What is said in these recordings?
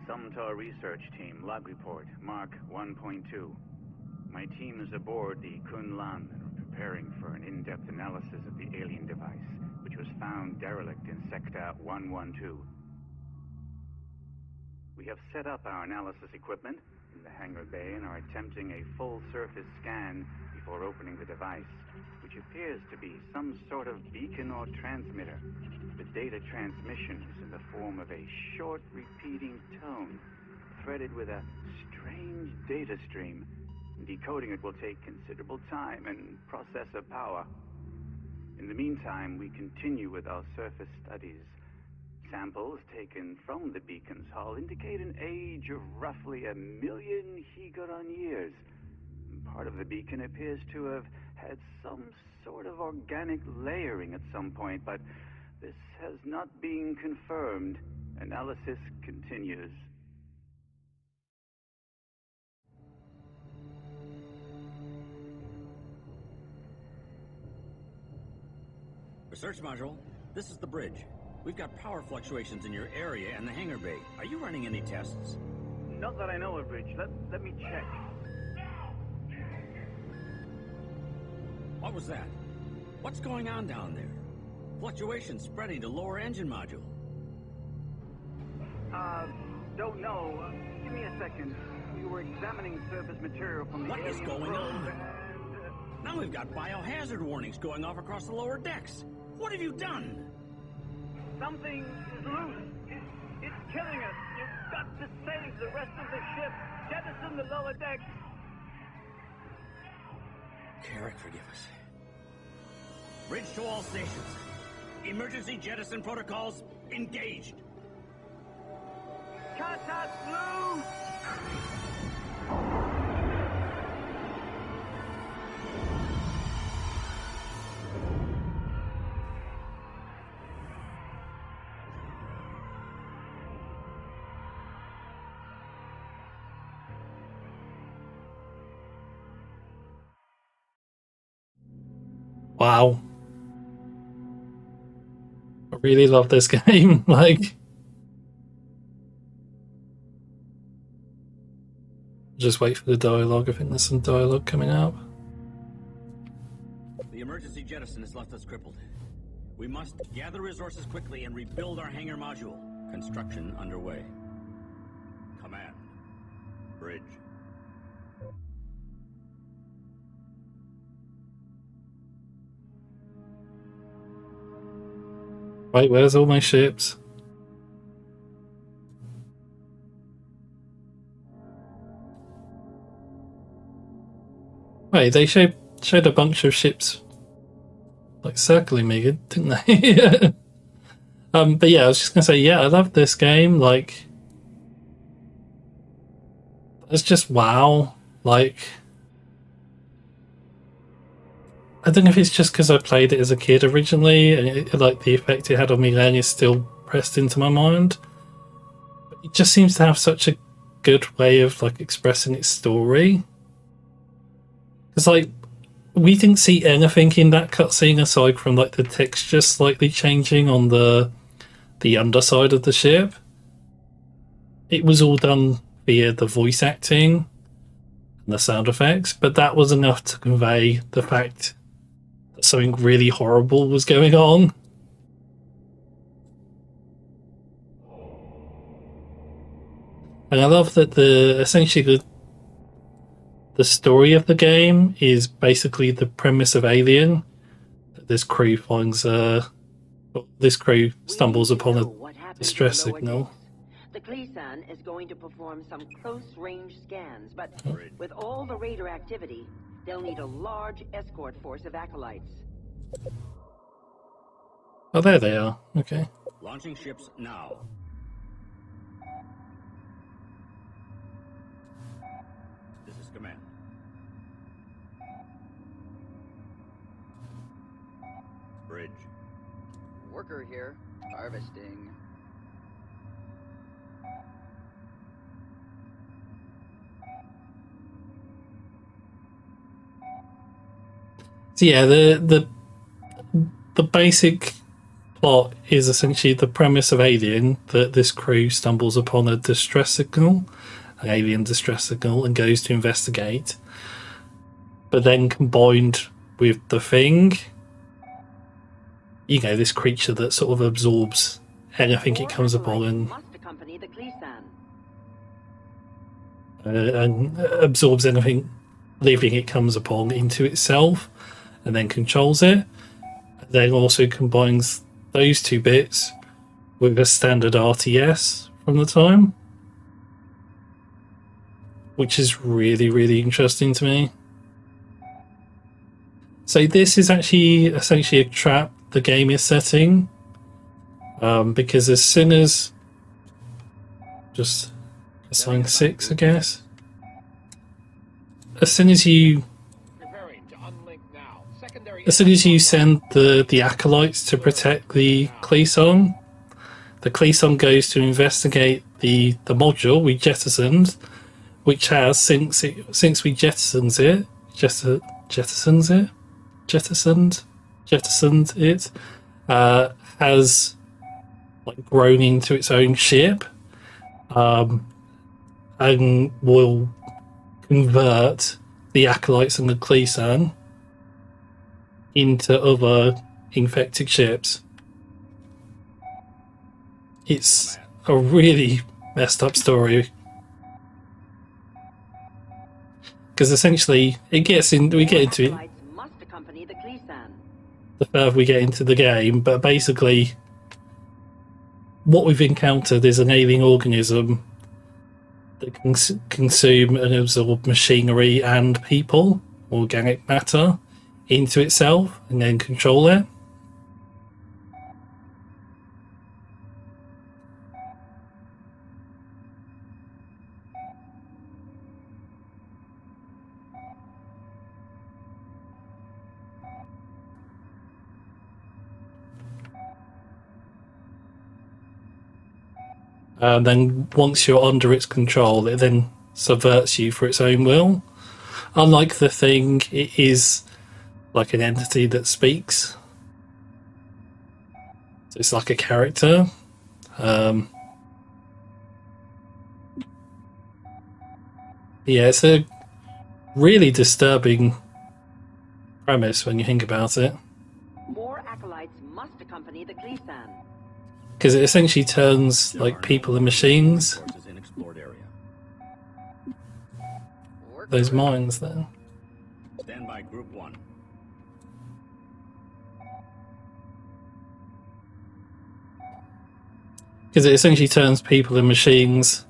Sumtar Research Team, log report, Mark 1.2. My team is aboard the Kun Lan and are preparing for an in-depth analysis of the alien device, which was found derelict in Sector 112. We have set up our analysis equipment in the hangar bay and are attempting a full surface scan before opening the device, which appears to be some sort of beacon or transmitter. The data transmission is in the form of a short repeating tone, threaded with a strange data stream. Decoding it will take considerable time and processor power. In the meantime, we continue with our surface studies. Samples taken from the beacon's hull indicate an age of roughly 1 million Higaran years. Part of the beacon appears to have had some sort of organic layering at some point, but this has not been confirmed. Analysis continues. Research module, this is the bridge. We've got power fluctuations in your area and the hangar bay. Are you running any tests? Not that I know of, Bridge. Let me check. What was that? What's going on down there? Fluctuations spreading to lower engine module. Don't know. Give me a second. We were examining surface material from the What is alien going probe on? and, Now we've got biohazard warnings going off across the lower decks. What have you done? Something is loose. It's killing us. You've got to save the rest of the ship. Jettison the lower decks. Carrick, forgive us. Bridge to all stations. Emergency jettison protocols engaged. Cut us loose! Wow. I really love this game. Like, just wait for the dialogue. I think there's some dialogue coming up. The emergency jettison has left us crippled. We must gather resources quickly and rebuild our hangar module. Construction underway. Command. Bridge. Wait, where's all my ships? Wait, they showed a bunch of ships like circling me, didn't they? But yeah, I was just gonna say, yeah, I love this game. Like, it's just wow. Like, I don't know if it's just because I played it as a kid originally, and like the effect it had on me then is still pressed into my mind. But it just seems to have such a good way of like expressing its story. Because like we didn't see anything in that cutscene aside from like the texture slightly changing on the underside of the ship. It was all done via the voice acting and the sound effects, but that was enough to convey the fact that something really horrible was going on. And I love that essentially the story of the game is basically the premise of Alien. This crew stumbles upon a distress signal. The Kleesan is going to perform some close-range scans, but with all the raider activity, they'll need a large escort force of acolytes. Oh, there they are. Okay. Launching ships now. This is command. Bridge. Worker here, harvesting. So yeah, the basic plot is essentially the premise of Alien, that this crew stumbles upon a distress signal, an alien distress signal, and goes to investigate. But then combined with the Thing, you know, this creature that sort of absorbs anything it comes upon and absorbs anything living it comes upon into itself, and then controls it. Then also combines those two bits with a standard RTS from the time, which is really, really interesting to me. So this is actually essentially a trap the game is setting, because as soon as just assign 6, I guess. As soon as you send the acolytes to protect the Cleason goes to investigate the module we jettisoned, which has since we jettisoned it, has like grown into its own ship, and will convert the acolytes and the Cleason into other infected ships. It's a really messed up story, because essentially we get into it the further we get into the game, but basically what we've encountered is an alien organism that can consume and absorb machinery and people, organic matter, into itself and then control it. And then once you're under its control, it then subverts you for its own will. Unlike the Thing, it is like an entity that speaks. So it's like a character. Yeah, it's a really disturbing premise when you think about it. More acolytes must accompany the Cleason. Because it essentially turns like people and machines. Those mines there. Stand by Group 1. Because it essentially turns people and machines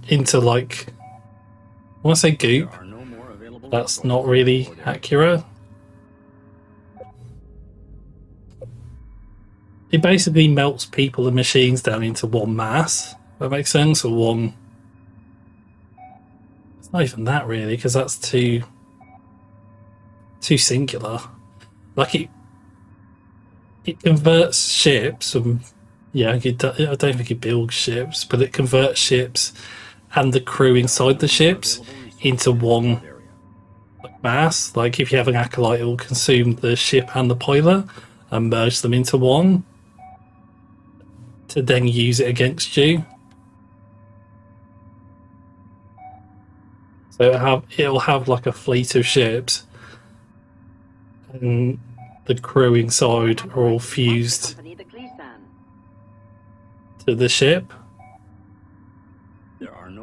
into like, I want to say goop. That's not really accurate. It basically melts people and machines down into one mass. If that makes sense, or one. It's not even that really, because that's too singular. Like it converts ships, and yeah, I don't think it builds ships, but it converts ships and the crew inside the ships into one mass. Like if you have an acolyte, it will consume the ship and the pilot and merge them into one, to then use it against you. So it'll have like a fleet of ships, and the crew inside are all fused to the ship.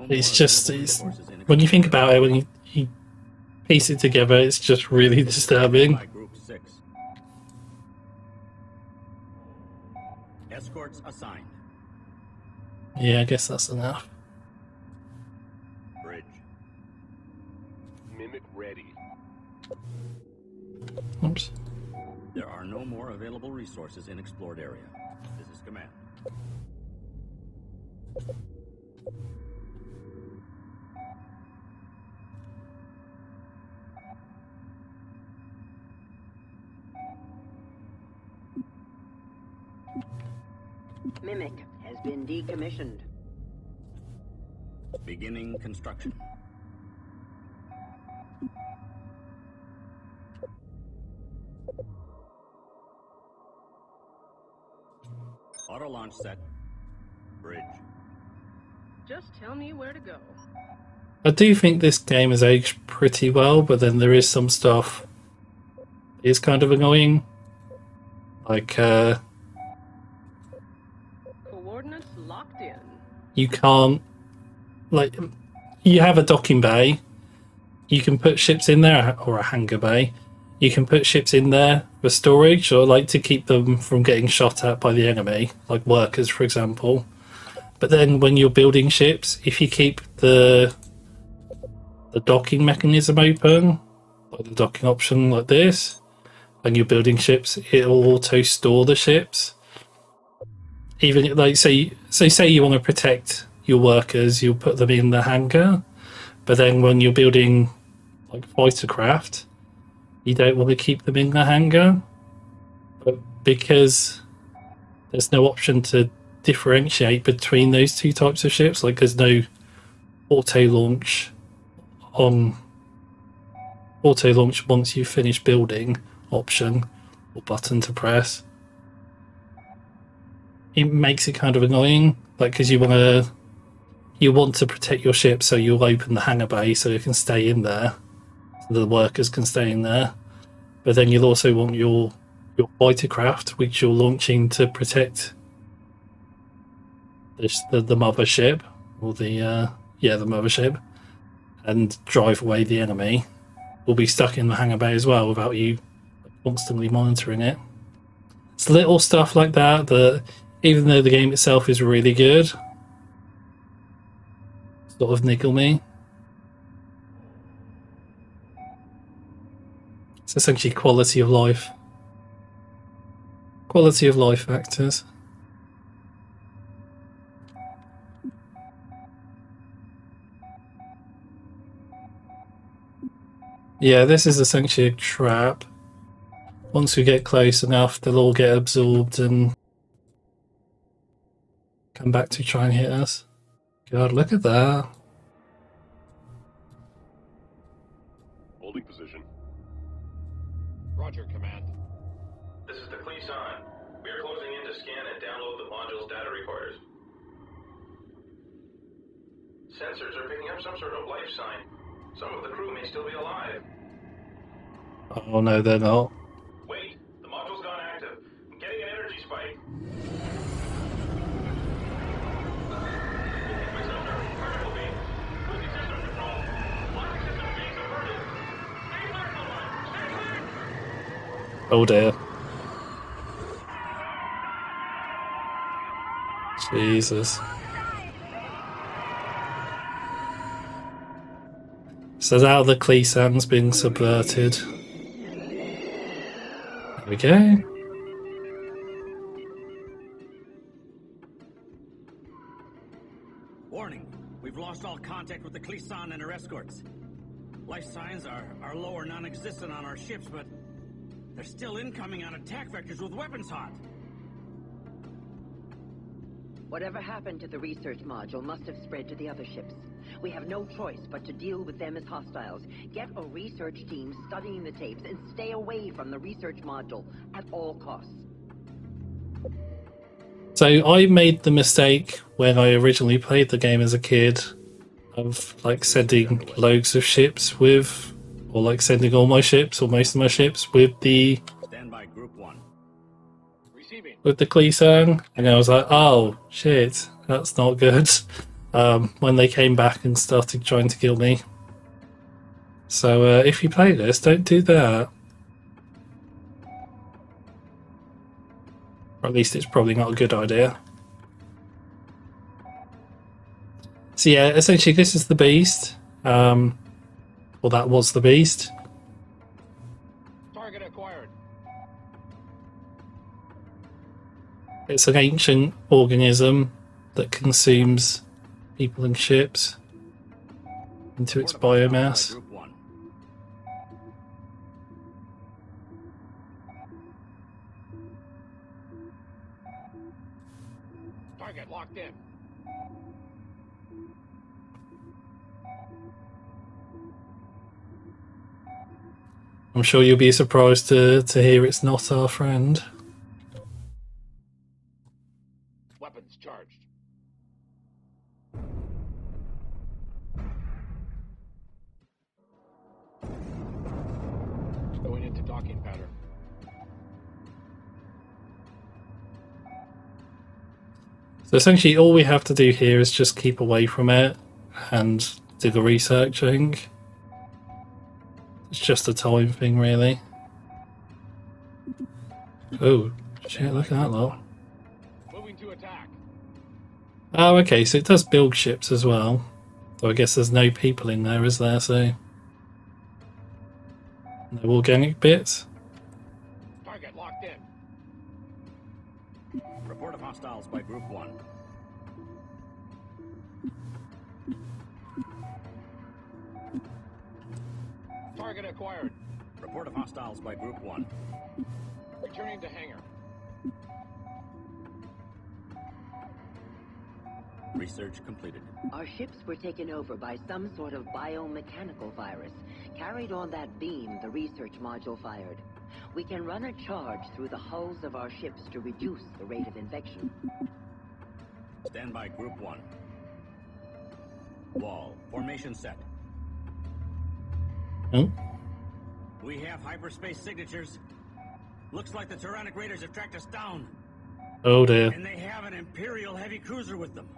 It's when you think about it, when you piece it together, it's just really disturbing. Escorts assigned. Yeah, I guess that's enough. Bridge. Mimic ready. Oops. There are no more available resources in explored area. This is command. Mimic has been decommissioned. Beginning construction. Auto launch set. Bridge. Just tell me where to go. I do think this game has aged pretty well, but then there is some stuff that is kind of annoying. Like, Coordinates locked in. you can't... Like, you have a docking bay. You can put ships in there, or a hangar bay. You can put ships in there for storage, or like to keep them from getting shot at by the enemy, like workers, for example. But then when you're building ships, if you keep the docking mechanism open, like the docking option like this, and you're building ships, it'll auto store the ships. Even like say you want to protect your workers, you'll put them in the hangar. But then when you're building like fighter craft, you don't want to keep them in the hangar. But because there's no option to differentiate between those two types of ships, like there's no auto launch once you finish building option or button to press, it makes it kind of annoying, like because you want to protect your ship, so you'll open the hangar bay so it can stay in there, so the workers can stay in there. But then you'll also want your fighter craft, which you're launching to protect the mothership, or the mothership, and drive away the enemy, will be stuck in the hangar bay as well without you constantly monitoring it. It's little stuff like that even though the game itself is really good, sort of niggle me. It's essentially quality of life factors. Yeah, this is essentially a trap. Once we get close enough, they'll all get absorbed and come back to try and hit us. God, look at that. Holding position. Roger, Command. This is the Cleason. We are closing in to scan and download the module's data recorders. Sensors are picking up some sort of life sign. Some of the crew may still be alive. Oh no, they're not. Wait, the module's gone active. I'm getting an energy spike. Particle beam. Losing system control. Logic system being subverted. Stay clear, someone. Stay clear. Oh dear. Jesus. So now the Cleasan's been subverted. There we go. Warning, we've lost all contact with the Cleason and her escorts. Life signs are low or non-existent on our ships, but they're still incoming on attack vectors with weapons hot. Whatever happened to the research module must have spread to the other ships. We have no choice but to deal with them as hostiles. Get a research team studying the tapes and stay away from the research module at all costs. So I made the mistake when I originally played the game as a kid of like sending loads of ships with, or like sending all my ships or most of my ships with the Standby Group 1. Receiving. with the Cleasan, and I was like, oh shit, that's not good. When they came back and started trying to kill me. So if you play this, don't do that. Or at least it's probably not a good idea. So yeah, essentially this is the beast. Well, that was the beast. Target acquired. It's an ancient organism that consumes people and ships into its biomass. Group 1. Target locked in. I'm sure you'll be surprised to hear it's not our friend. Weapons charged. Going into docking pattern. So essentially all we have to do here is just keep away from it and do the researching. It's just a time thing, really. Oh, shit, look at that lot. Moving to attack. Oh, okay, so it does build ships as well. So I guess there's no people in there, is there? So no organic bits. Target locked in. Report of hostiles by Group 1. Target acquired. Report of hostiles by Group 1. Returning to hangar. Research completed. Our ships were taken over by some sort of biomechanical virus, carried on that beam the research module fired. We can run a charge through the hulls of our ships to reduce the rate of infection. Stand by Group 1. Wall. Formation set. Oh, We have hyperspace signatures. Looks like the Tyrannic Raiders have tracked us down. oh dear. And they have an Imperial heavy cruiser with them.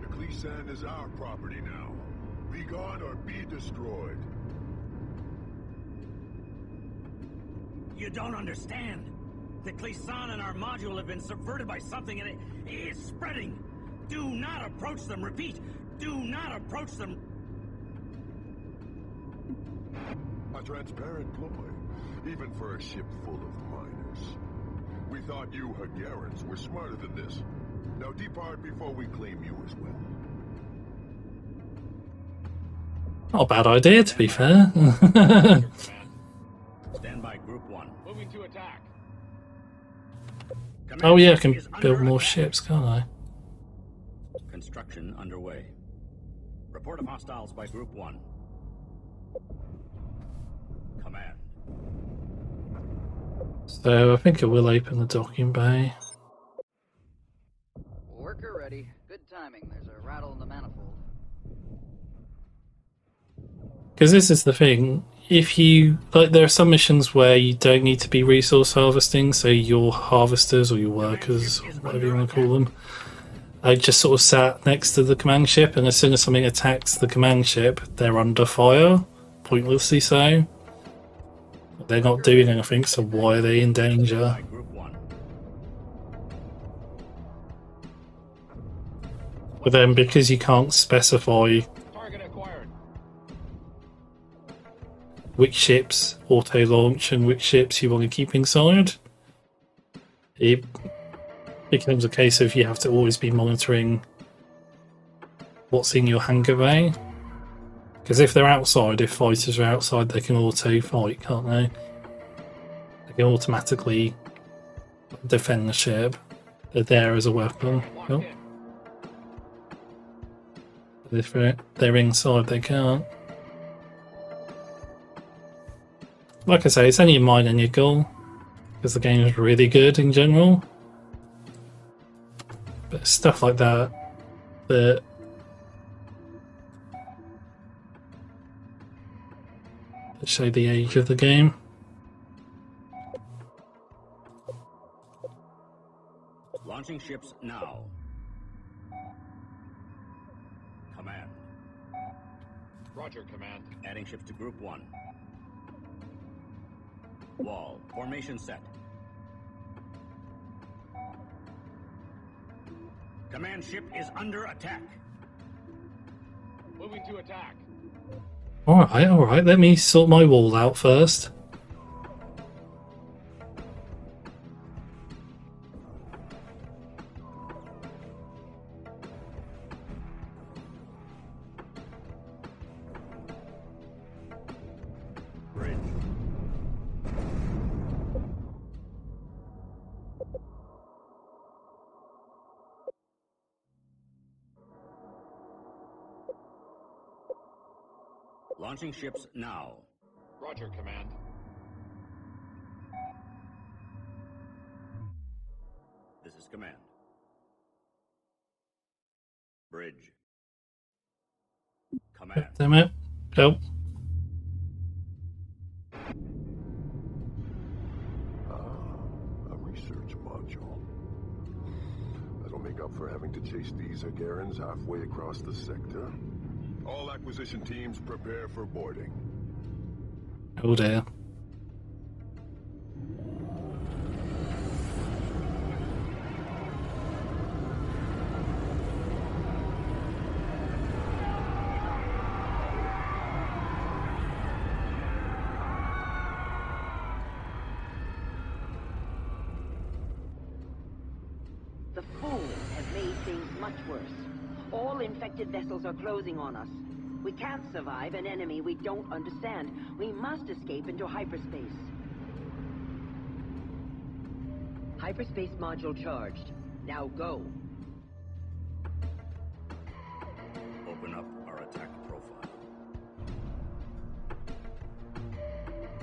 The Cleesan is our property now. Be gone or be destroyed. You don't understand. The Cleesan and our module have been subverted by something and it's spreading. Do not approach them. Repeat, do not approach them. A transparent ploy, even for a ship full of miners. We thought you Hagarans were smarter than this. Now depart before we claim you as well. Not a bad idea, to be fair. Stand by Group 1. Moving to attack. Oh yeah, I can build more ships, can't I? Construction underway. Report of hostiles by Group 1. Command. So I think it will open the docking bay. Worker ready. Good timing. There's a rattle in the manifold. Because this is the thing, if you, like, there are some missions where you don't need to be resource harvesting, so your harvesters or your workers, or whatever you want to call them, just sort of sat next to the command ship, and as soon as something attacks the command ship, they're under fire, pointlessly so. They're not doing anything, so why are they in danger? Group 1. But then because you can't specify Target acquired. which ships auto-launch and which ships you want to keep inside, it becomes a case of you have to always be monitoring what's in your hangar bay. Because if they're outside, if fighters are outside, they can auto-fight, can't they? They can automatically defend the ship. They're there as a weapon. Oh. But if they're inside, they can't. Like I say, it's only a minor niggle, because the game is really good in general. But stuff like that show the age of the game. Launching ships now. Command. Roger, Command. Adding ships to Group 1. Wall. Formation set. Command ship is under attack. Moving to attack. Alright, let me sort my wall out first. Bridge. Launching ships now. Roger, Command. command. Bridge. Command. Damn it. Go. A research module. That'll make up for having to chase these Hagarans halfway across the sector. All acquisition teams prepare for boarding. Oh dear. The fools have made things much worse. All infected vessels are closing on us. We can't survive an enemy we don't understand. We must escape into hyperspace. Hyperspace module charged. Now go. Open up our attack profile.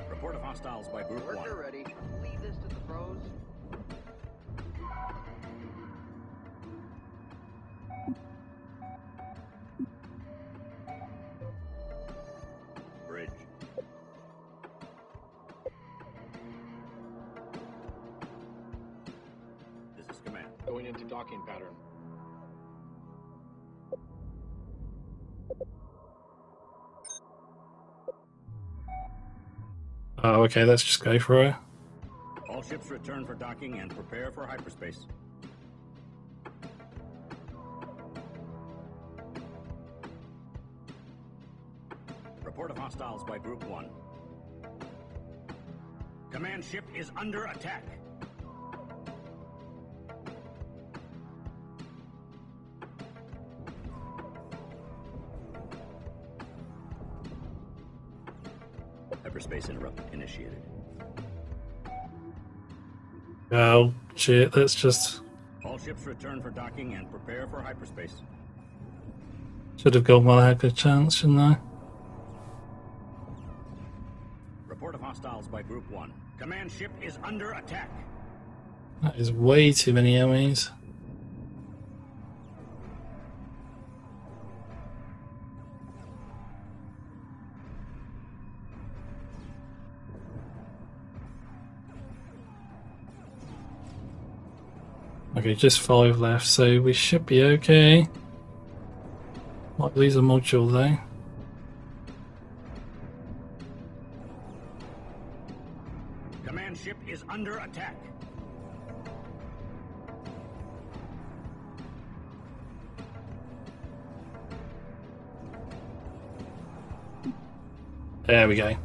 Report of hostiles by Group 1. Worker ready. Leave this to the pros. Bridge. This is command. Going into docking pattern. Oh, okay, let's just go for it. All ships return for docking and prepare for hyperspace. Report of hostiles by Group 1. Command ship is under attack. Hyperspace interrupt initiated. Oh, shit, let's just... All ships return for docking and prepare for hyperspace. Should have gone while I had a chance, shouldn't I? Report of hostiles by Group 1. Command ship is under attack. That is way too many enemies. Okay, just 5 left, so we should be okay. Might lose a module though. Command ship is under attack. There we go.